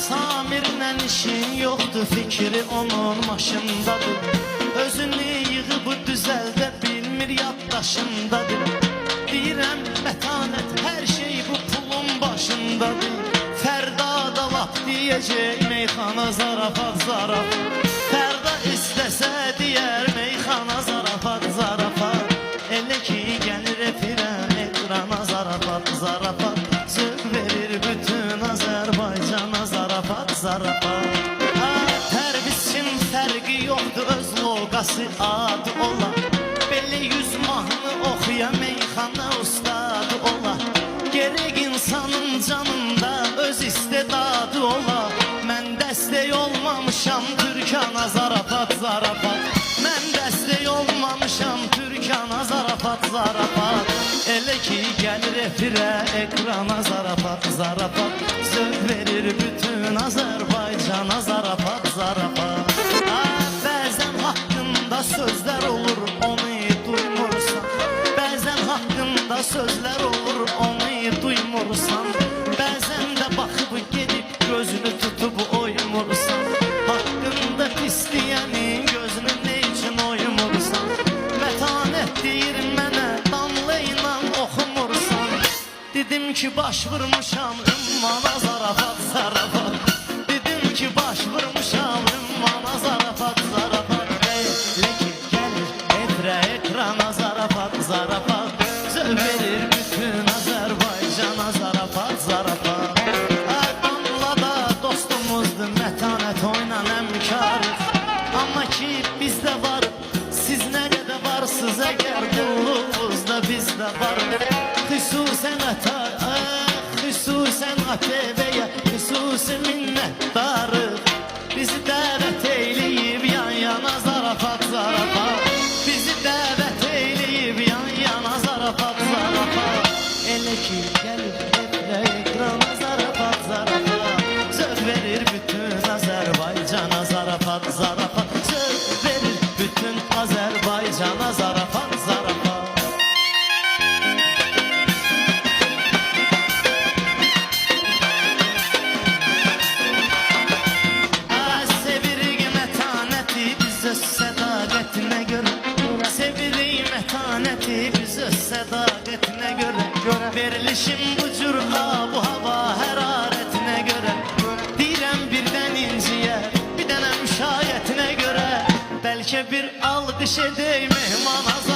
Samirlə işin yoxdur, fikri onun maşındadır. Özünü yığıb düzəldə bilmir, yaddaşındadır. Deyirəm mətanət, hər şey bu pulun başındadır. Fərda da lap deyəcək, meyxana zarafat, zarafat. Fərda istəsə deyər, meyxana zarafat, zarafat. Elə ki gəlir efirəm, ekrana zarafat, zarafat. Söz verir bütün Azərbaycana zarafat, zarafat. Tərbisin fərqi yoxdur, öz loqası adı ola. Belə 100 mahnı oxuya, meyxana ustadı ola. Gerek insanın canında öz istedadı ola. Mən dəstək olmamışam Türkana zarafat, zarafat. Mən dəstək olmamışam Türkana zarafat, zarafat. Elə ki gəlir efirə, ekrana zarafat, zarafat. Söz verir bütün Azərbaycana zarafat, zarafat. Bəzən haqqında sözlər olur, onu duymursan. Bəzən haqqında sözlər olur, onu duymursan. Bəzən də baxıb gedib gözünü tutub oymursan. Haqqında pisliyənin gözünü ne üçün oymursan? Mətanət deyir mənə, damla inan oxumursan. Dedim ki baş vurmuşam ümmana zarafat, zarafat. Dedim ki baş vurmuşam ümmana zarafat, zarafat. Elə ki gəlir efirə, ekrana zarafat, zarafat. Söz verir bütün Azərbaycana zarafat, zarafat. Damla da dostumuzdur, mətanət oynan əmkarıq. Amma ki bizdə var, siz nə qədər varsınız, əgər qulluğunuzda bizdə var. Xüsusən ATV-yə, xüsusi minnətdarıq. Bizi dəvət eyləyib yan yana zarafat, zarafat. Bizi dəvət eyləyib yan yana zarafat, zarafat. Elə ki gəlir efirə, ekrana zarafat, zarafat. Söz verir bütün Azərbaycana zarafat, zarafat. Söz verir bütün Azərbaycana zarafat, zarafat. Sevirik mətanəti biz öz sədaqətinə görə. Sevirik mətanəti biz öz sədaqətinə görə. Verilişim bu cür bu hava hərarətinə görə. Deyirəm birdən inciyə, bir dənə müşayiətinə görə. Bəlkə bir alqış edək mehmana.